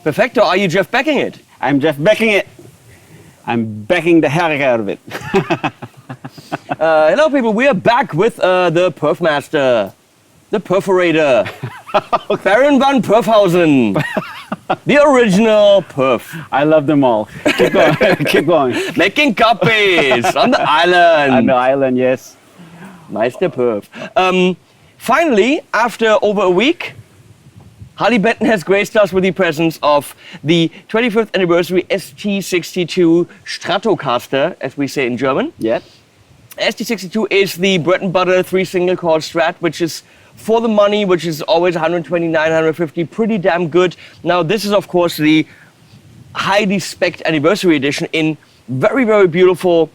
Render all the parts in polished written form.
Perfecto, are you Jeff Becking it? I'm Jeff Becking it. I'm becking the heck out of it. Hello people, we are back with the Perf Master, the Perforator, Baron van Perfhausen, the original Perf. I love them all. Keep going. Keep going. Making copies on the island. On the island, yes. Meister Perf. Finally, after over a week, Harley Benton has graced us with the presence of the 25th anniversary ST62 Stratocaster, as we say in German. Yeah. ST62 is the bread and butter 3-single chord Strat, which is for the money, which is always 129, 150, pretty damn good. Now, this is, of course, the highly spec'd anniversary edition in very, very beautiful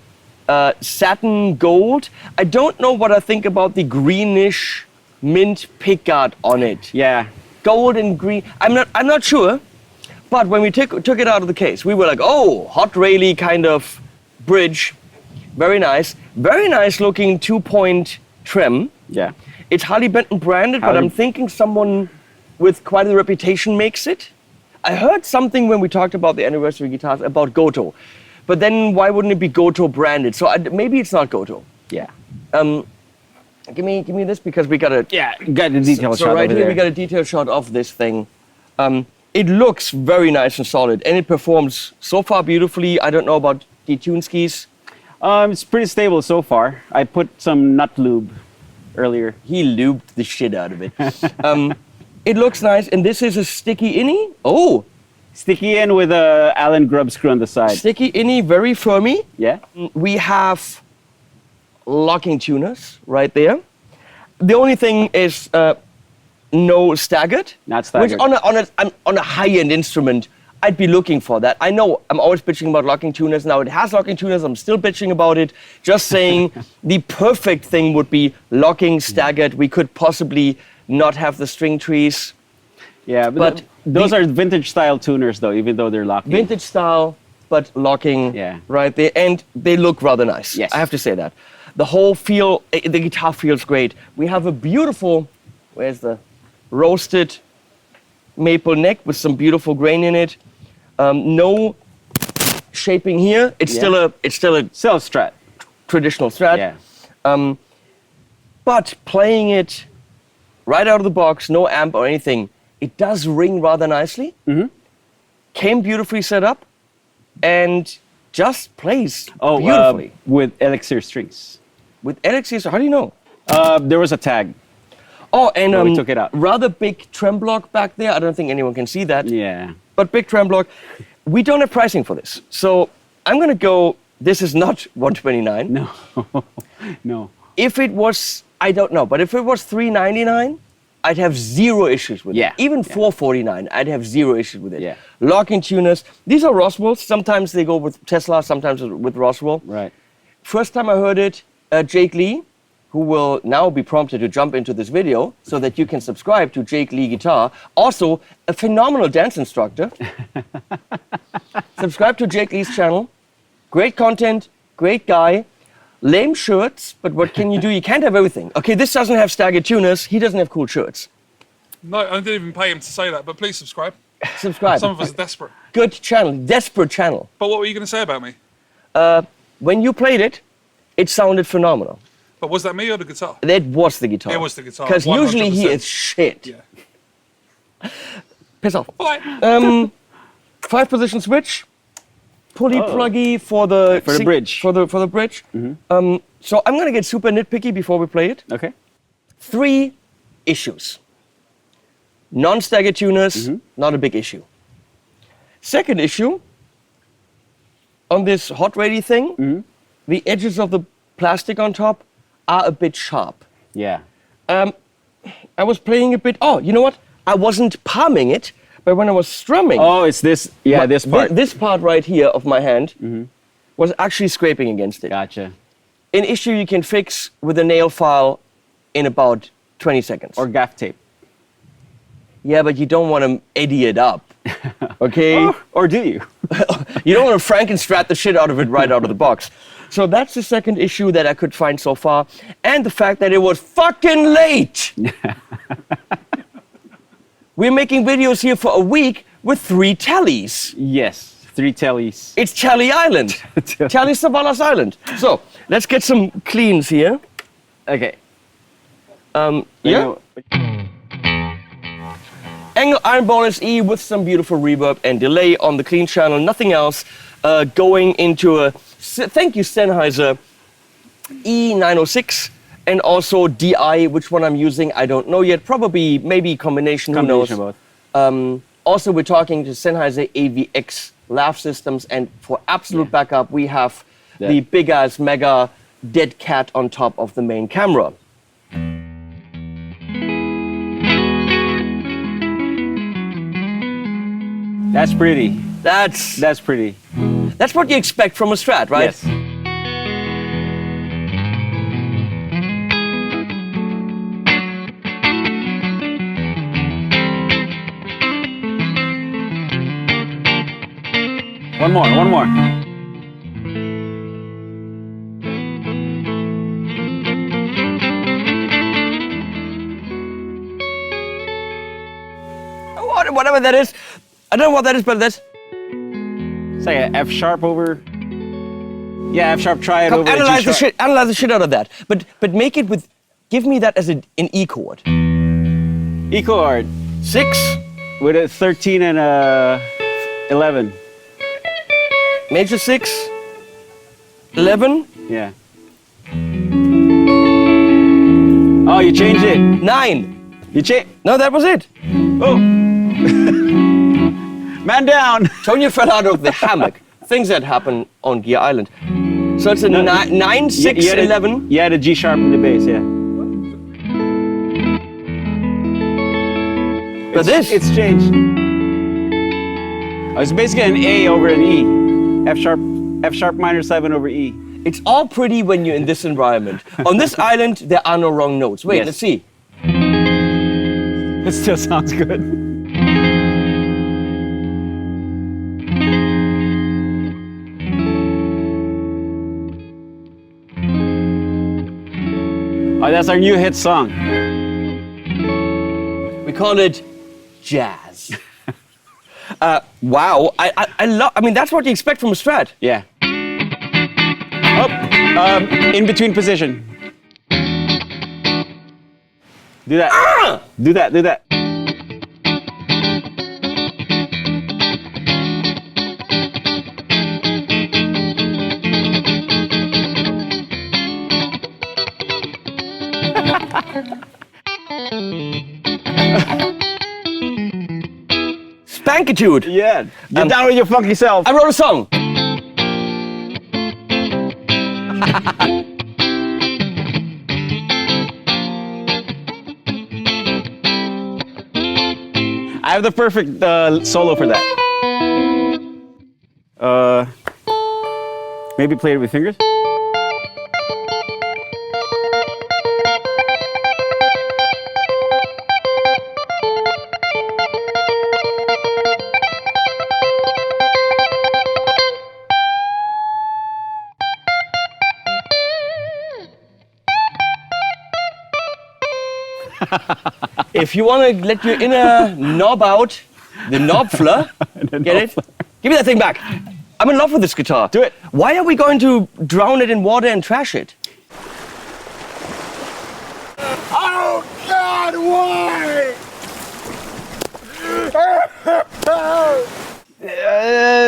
satin gold. I don't know what I think about the greenish mint pickguard on it. Yeah. Gold and green. I'm not sure, but when we took it out of the case, we were like, oh, hot Rayleigh kind of bridge, very nice looking 2-point trim. Yeah. It's Harley Benton branded, but I'm thinking someone with quite a reputation makes it. I heard something when we talked about the anniversary guitars about Goto, but then why wouldn't it be Goto branded? So maybe it's not Goto. Yeah. Give me this because we got a got the detail shot. So right over here there. we got a detail shot of this thing. It looks very nice and solid, and it performs so far beautifully. I don't know about the tune skis. It's pretty stable so far. I put some nut lube earlier. He lubed the shit out of it. It looks nice, and this is a sticky innie. Oh, Sticky in with a Allen grub screw on the side. sticky innie, very firmy. Yeah. We have locking tuners right there. The only thing is no staggered. Not staggered. Which on a high-end instrument, I'd be looking for that. I know I'm always bitching about locking tuners. Now it has locking tuners. I'm still bitching about it. Just saying the perfect thing would be locking staggered. We could possibly not have the string trees. Yeah, but those are vintage style tuners though, even though they're locking. Vintage style, but locking right there. And they look rather nice. Yes. I have to say that. The whole feel, the guitar feels great. We have a beautiful, where's the roasted maple neck with some beautiful grain in it. No shaping here. It's still a Strat. traditional Strat. Yeah. But playing it right out of the box, no amp or anything, it does ring rather nicely. Mm-hmm. Came beautifully set up, and just plays beautifully. With Elixir strings. With Elixir, how do you know? There was a tag. Oh, and we took it out. Rather big trem block back there. I don't think anyone can see that. Yeah. But big trem block. We don't have pricing for this. So I'm going to go, this is not 129. No. No. If it was, I don't know, but if it was 399, I'd have zero issues with it. Even 449, I'd have zero issues with it. Yeah. Locking tuners. These are Roswells. Sometimes they go with Tesla, sometimes with Roswell. Right. First time I heard it, Jake Lee, who will now be prompted to jump into this video so that you can subscribe to Jake Lee Guitar. Also, a phenomenal dance instructor. Subscribe to Jake Lee's channel. Great content, great guy. Lame shirts, but what can you do? You can't have everything. Okay, this doesn't have staggered tuners. He doesn't have cool shirts. No, I didn't even pay him to say that, but please subscribe. Subscribe. Some of us are desperate. Good channel, desperate channel. But what were you going to say about me? When you played it, it sounded phenomenal. But was that me or the guitar? That was the guitar. It was the guitar. Because usually he 100%. is shit. Yeah. Piss off. Bye. 5-position switch. Pulley pluggy for the bridge. For the bridge. Mm-hmm. So I'm gonna get super nitpicky before we play it. Okay. 3 issues. Non-staggered tuners, not a big issue. Second issue, on this hot ready thing, the edges of the plastic on top are a bit sharp. Yeah. I was playing a bit. Oh, you know what? I wasn't palming it, but when I was strumming. Oh, it's this. Yeah, this part. This part right here of my hand was actually scraping against it. Gotcha. An issue you can fix with a nail file in about 20 seconds. Or gaff tape. Yeah, but you don't want to eddy it up. Okay? Or do you? You don't want to Frankenstrat the shit out of it right out of the box. So that's the second issue that I could find so far. And the fact that it was fucking late. We're making videos here for a week with 3 tellies. Yes, 3 tellies. It's Telly Island. Telly Savalas Island. So let's get some cleans here. Okay. Yeah. Angle Iron Bonus E with some beautiful reverb and delay on the clean channel. Nothing else. Going into a, thank you Sennheiser, E906 and also DI, which one I'm using, I don't know yet. Probably, maybe combination, who knows. Of both. Also, we're talking to Sennheiser AVX lav systems, and for absolute backup, we have the big ass mega dead cat on top of the main camera. That's pretty. That's pretty. That's what you expect from a Strat, right? Yes. One more. Whatever that is. I don't know what that is, but that's... It's like an F sharp over. Yeah, F sharp, try it over. Analyze the shit out of that. But make it with... Give me that as an E chord. E chord. 6. With a 13 and a 11. Major 6. 11. Yeah. Oh, you changed it. 9. You changed. No, that was it. Oh. Man down. Tonya fell out of the hammock. Things that happen on Gear Island. So it's a 9, 6, 11. You had a G sharp in the bass, yeah. But It's changed. Oh, it's basically an A over an E. F sharp minor 7 over E. It's all pretty when you're in this environment. On this island, there are no wrong notes. Wait, Yes. let's see. It still sounds good. Oh, that's our new hit song. We call it jazz. Wow, I love. I mean, that's what you expect from a Strat. Yeah. In between position. Do that. Do that. Spankitude. Yeah. Get down with your funky self. I wrote a song. I have the perfect solo for that. Maybe play it with fingers. If you want to let your inner knob out, the knobfler, get it? Give me that thing back. I'm in love with this guitar. Do it. Why are we going to drown it in water and trash it? Oh God, why?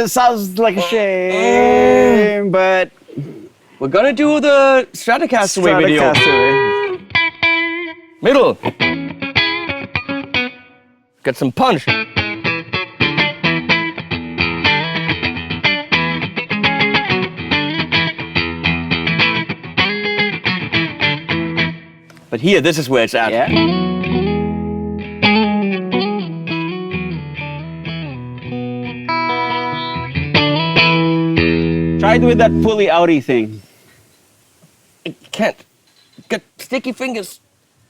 Sounds like a shame, but We're gonna do the Stratocaster video. Middle. Get some punch. But here, this is where it's at. Yeah. Try it with that pulley outy thing. I can't. Got sticky fingers.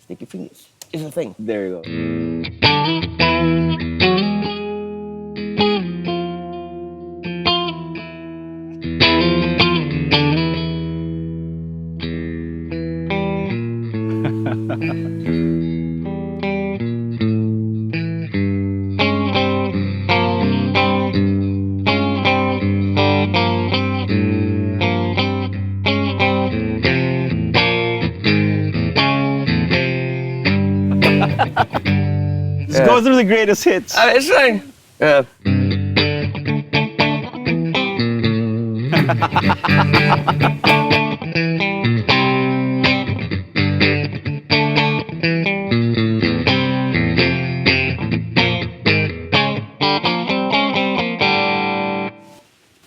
Sticky fingers is a thing. There you go. Let's go through the greatest hits. It's like,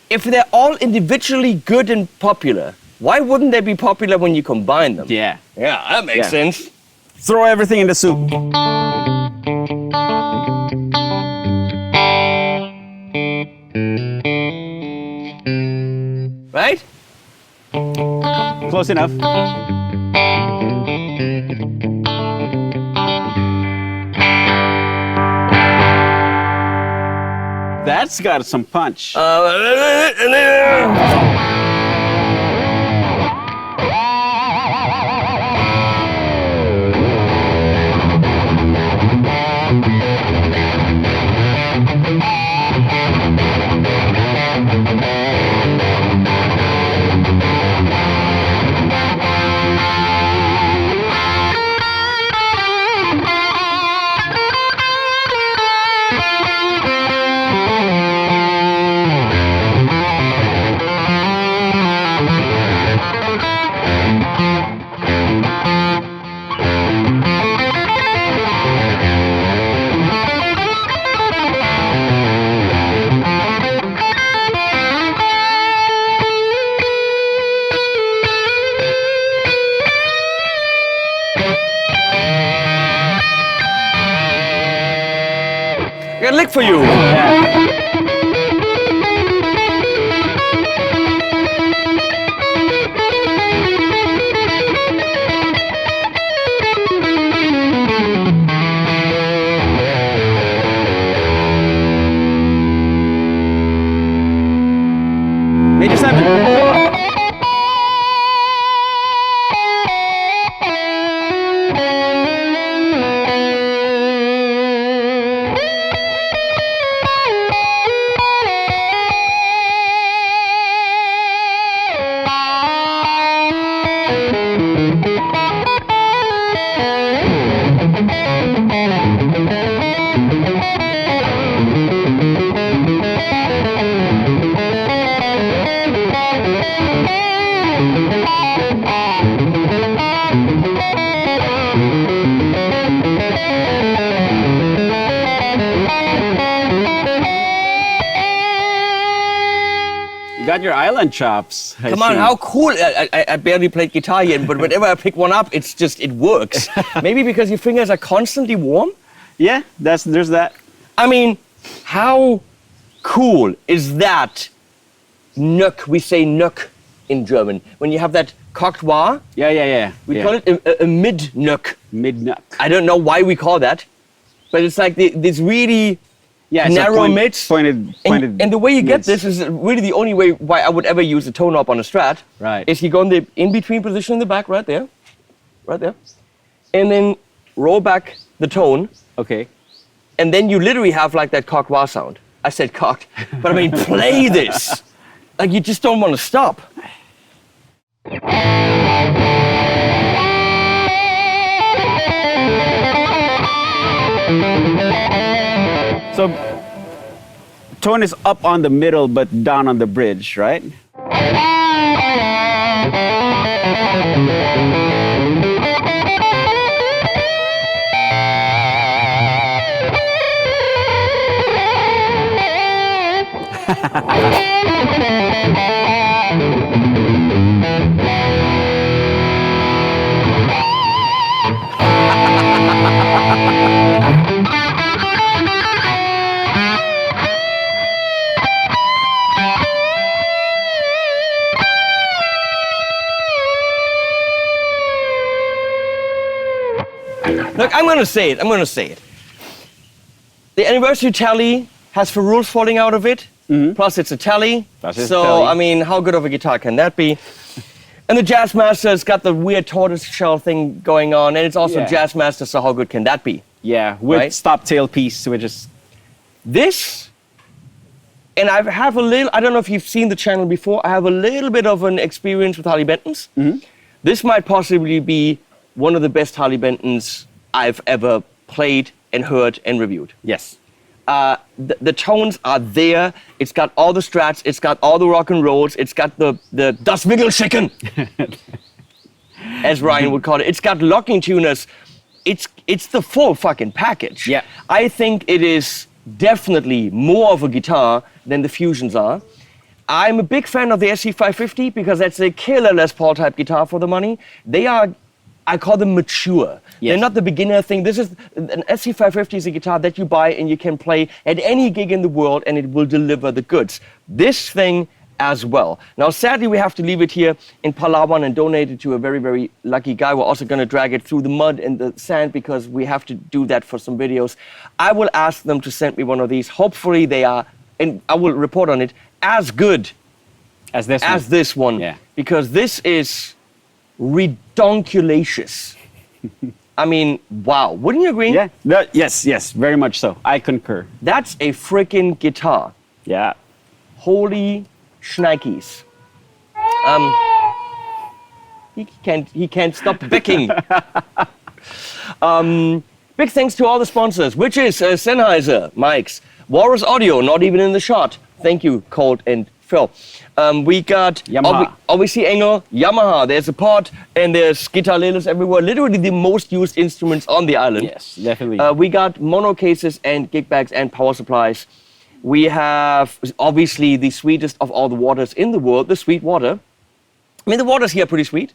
if they're all individually good and popular, why wouldn't they be popular when you combine them? Yeah. Yeah, that makes Yeah. sense. Throw everything in the soup. Right? Close enough. That's got some punch. Got a lick for you. Major 7. You got your island chops. I Come on, see. how cool. I barely played guitar yet, but whenever I pick one up, it works. Maybe because your fingers are constantly warm? Yeah, there's that. I mean, how cool is that Nuck? We say Nuck in German. When you have that cocked wah, Yeah. we call it a mid-Nuck. Mid-nuck. I don't know why we call that, but it's like this really Yeah, it's a narrow mids. Pointed. And the way you get mids. this is really the only way why I would ever use a tone up on a Strat. Right. Is you go in the in-between position in the back, right there, and then roll back the tone, Okay. and then you literally have like that cocked wah sound. I said cocked, but I mean play this. Like you just don't want to stop. So tone is up on the middle but down on the bridge, right? Look, I'm gonna say it. The anniversary tally has ferrules falling out of it. Plus, it's a tally. Plus it's So, tally. I mean, how good of a guitar can that be? And the Jazzmaster's got the weird tortoise shell thing going on, and it's also Yeah. Jazzmaster, so how good can that be? Yeah, with Right? stop tail piece, which is This, and I have a little, I don't know if you've seen the channel before, I have a little bit of an experience with Harley Bentons. This might possibly be one of the best Harley Bentons I've ever played and heard and reviewed. yes. The tones are there. It's got all the strats. It's got all the rock and rolls. It's got the Das Wiggle Chicken, as Ryan would call it. It's got locking tuners. It's the full fucking package. Yeah. I think it is definitely more of a guitar than the Fusions are. I'm a big fan of the SC550 because that's a killer Les Paul type guitar for the money. They are, I call them mature. Yes. They're not the beginner thing. This is an SC550 is a guitar that you buy and you can play at any gig in the world and it will deliver the goods. This thing as well. Now, sadly, we have to leave it here in Palawan and donate it to a very, very lucky guy. We're also going to drag it through the mud and the sand because we have to do that for some videos. I will ask them to send me one of these. Hopefully they are, and I will report on it, as good As this as one. this one. Yeah. Because this is redonkulatious. I mean, wow. Wouldn't you agree? Yeah. Yes, very much so. I concur. That's a freaking guitar. Yeah. Holy shnikes. He can't stop becking. Big thanks to all the sponsors, which is Sennheiser, mics, Walrus Audio, not even in the shot. Thank you, Colt and Phil. We got Yamaha. obviously Engel, Yamaha. There's a pod and there's guitar leaders everywhere. Literally the most used instruments on the island. Yes, definitely. We got mono cases and gig bags and power supplies. We have obviously the sweetest of all the waters in the world, the SWEETWATER. I mean, the waters here are pretty sweet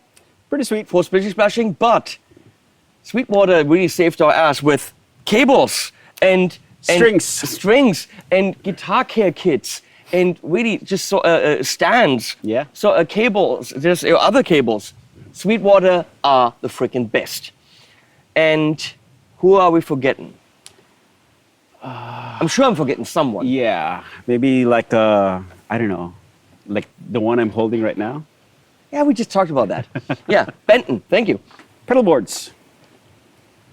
Pretty sweet. for splishing splashing, but SWEETWATER really saved our ass with cables and strings and guitar care kits and really just stands. Yeah. So cables, there's other cables. SWEETWATER are the freaking best. And who are we forgetting? I'm sure I'm forgetting someone. Yeah. Maybe like, I don't know, like the one I'm holding right now. Yeah, we just talked about that. Yeah, Benton, thank you. Pedal boards.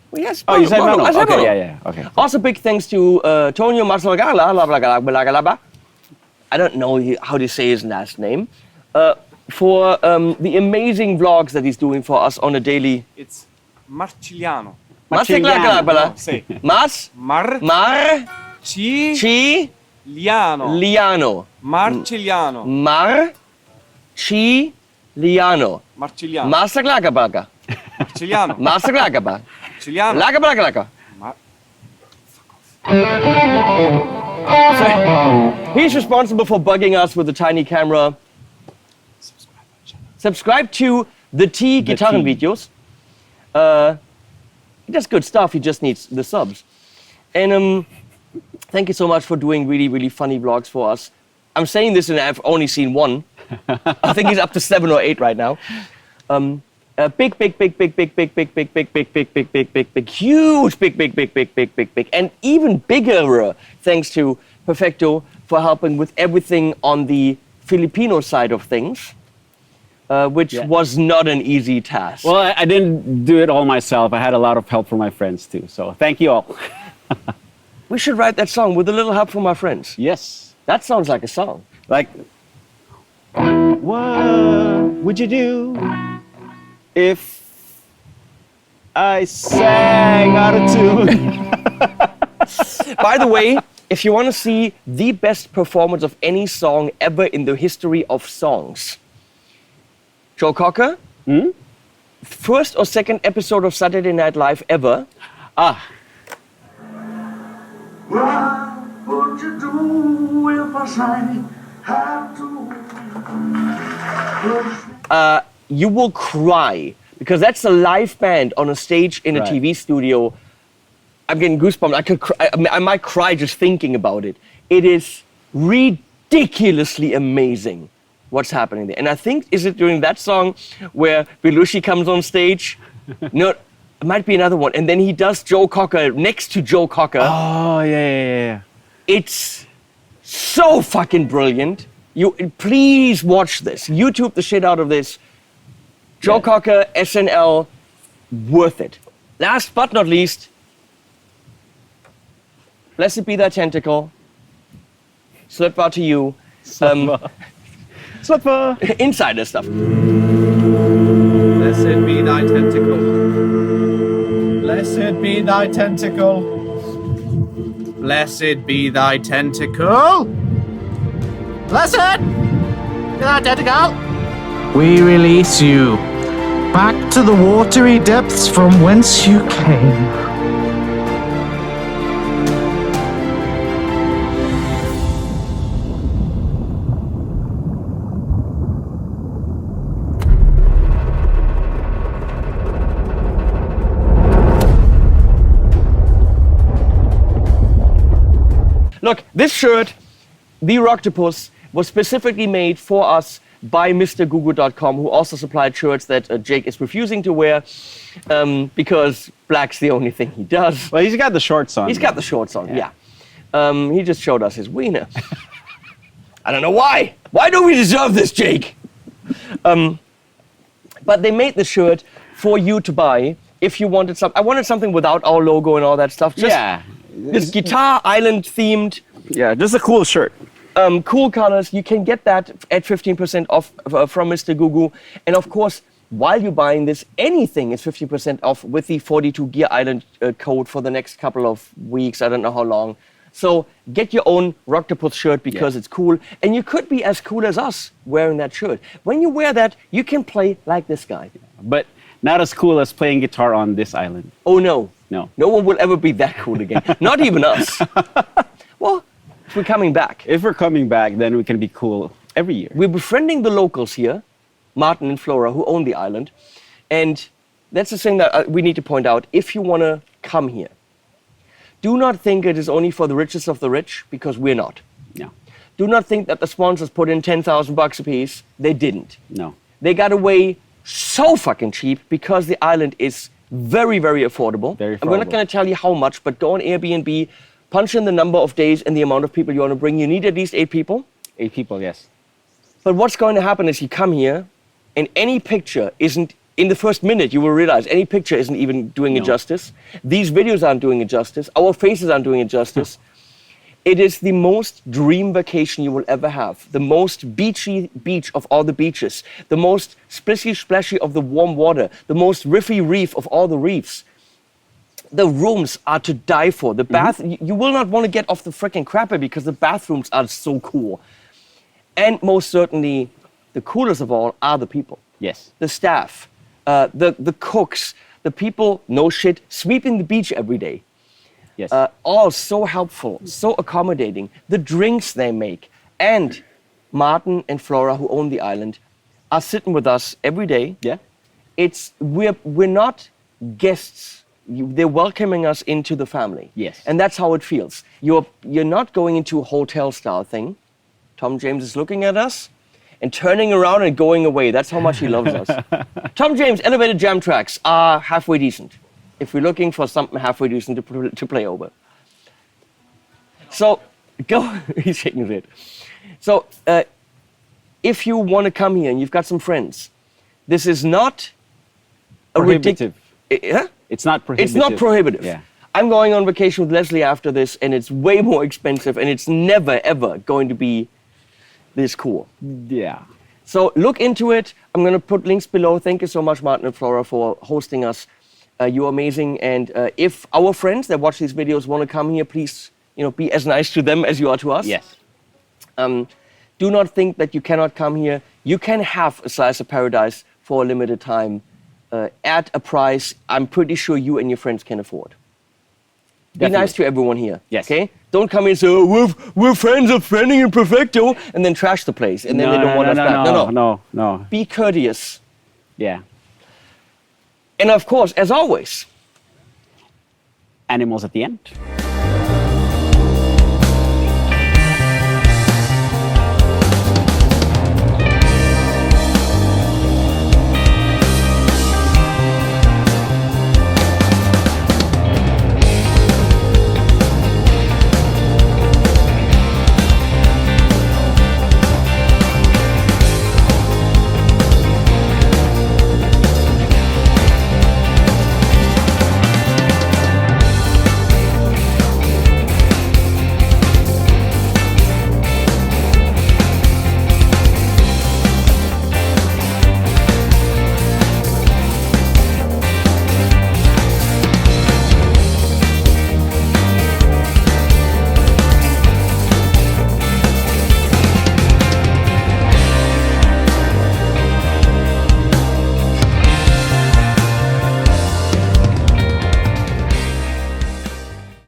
Well, yes, Oh, you said Mono, mono. I said Okay, mono. yeah. Okay. Also, big thanks to Tonio Masalagala. I don't know how to say his last name. For the amazing vlogs that he's doing for us on a daily. It's Marciliano. Masalagala. Sì. Mas Marciliano. Liano. Marciliano. Liano. Marciliano. Masaglagabaga. Marciliano. Masaglagaba. Marciliano. Lagabalagalaga. Ma- So, he's responsible for bugging us with the tiny camera. Subscribe to the T Gitarren videos. He does good stuff. He just needs the subs. And thank you so much for doing really, really funny vlogs for us. I'm saying this and I've only seen one. I think he's up to 7 or 8 right now. Big, huge, big, and even bigger thanks to Perfecto for helping with everything on the Filipino side of things, which was not an easy task. Well, I didn't do it all myself. I had a lot of help from my friends too. So thank you all. We should write that song with a little help from our friends. Yes. That sounds like a song. Like, what would you do if I sang out of tune? By the way, if you want to see the best performance of any song ever in the history of songs, Joe Cocker, first or second episode of Saturday Night Live ever. What would you do if I sang had to? You will cry because that's a live band on a stage in a Right. TV studio. I'm getting goosebumps. I could cry, I might cry just thinking about it. It is ridiculously amazing what's happening there. And I think, is it during that song where Belushi comes on stage? No, It might be another one. And then he does Joe Cocker next to Joe Cocker. Oh, yeah. It's so fucking brilliant. You please watch this. YouTube the shit out of this. Joe Yeah. Cocker, SNL, worth it. Last but not least, blessed be thy tentacle. Slipper to you. Slipper. Insider stuff. Blessed be thy tentacle. Blessed be thy tentacle. Blessed be thy tentacle. Blessed be thy tentacle. We release you back to the watery depths from whence you came. Look, this shirt, the Rocktopus, was specifically made for us by MrGugu.com, who also supplied shirts that Jake is refusing to wear because black's the only thing he does. Well, he's got the shorts on. He's got the shorts on, yeah. He just showed us his wiener. I don't know why. Why do we deserve this, Jake? But they made the shirt for you to buy if you wanted some. I wanted something without our logo and all that stuff. Just this guitar island themed. Yeah, just a cool shirt. Cool colors. You can get that at 15% off from Mr. Gugu. And of course, while you're buying this, anything is 50% off with the 42 Gear Island code for the next couple of weeks. I don't know how long. So get your own Rocktopus shirt because it's cool. And you could be as cool as us wearing that shirt. When you wear that, you can play like this guy. But not as cool as playing guitar on this island. Oh, no. No. No one will ever be that cool again. Not even us. Well, if we're coming back. If we're coming back, then we can be cool every year. We're befriending the locals here, Martin and Flora, who own the island. And that's the thing that we need to point out. If you want to come here, do not think it is only for the richest of the rich, because we're not. No. Do not think that the sponsors put in $10,000 a piece. They didn't. No. They got away so fucking cheap because the island is very, very affordable. Very And we're not affordable. going to tell you how much, but go on Airbnb, punch in the number of days and the amount of people you want to bring. You need at least 8 people. 8 people, yes. But what's going to happen is you come here and any picture isn't, in the first minute you will realize any picture isn't even doing it justice. These videos aren't doing it justice. Our faces aren't doing it justice. It is the most dream vacation you will ever have. The most beachy beach of all the beaches. The most splishy splashy of the warm water. The most riffy reef of all the reefs. The rooms are to die for. The bath, you will not want to get off the freaking crapper because the bathrooms are so cool. And most certainly, the coolest of all are the people. Yes. The staff, the cooks, the people, no shit, sweeping the beach every day. Yes. All so helpful, so accommodating. The drinks they make. And Martin and Flora, who own the island, are sitting with us every day. Yeah. We're not guests. They're welcoming us into the family. Yes. And that's how it feels. You're not going into a hotel style thing. Tom James is looking at us and turning around and going away. That's how much he loves us. Tom James, elevated jam tracks are halfway decent. If we're looking for something halfway decent to play over. So, he's shaking his head. So, if you want to come here and you've got some friends, this is not a Prohibitive. Yeah? It's not prohibitive. It's not prohibitive. Yeah. I'm going on vacation with Leslie after this, and it's way more expensive, and it's never, ever going to be this cool. Yeah. So look into it. I'm going to put links below. Thank you so much, Martin and Flora, for hosting us. You're amazing. And if our friends that watch these videos want to come here, please, be as nice to them as you are to us. Yes. Do not think that you cannot come here. You can have a slice of paradise for a limited time at a price I'm pretty sure you and your friends can afford. Be nice to everyone here. Yes. Okay? Don't come in and say, oh, we're friends of Friending and Perfecto, and then trash the place, and then they don't want us back. No. Be courteous. Yeah. And of course, as always, Animals at the end.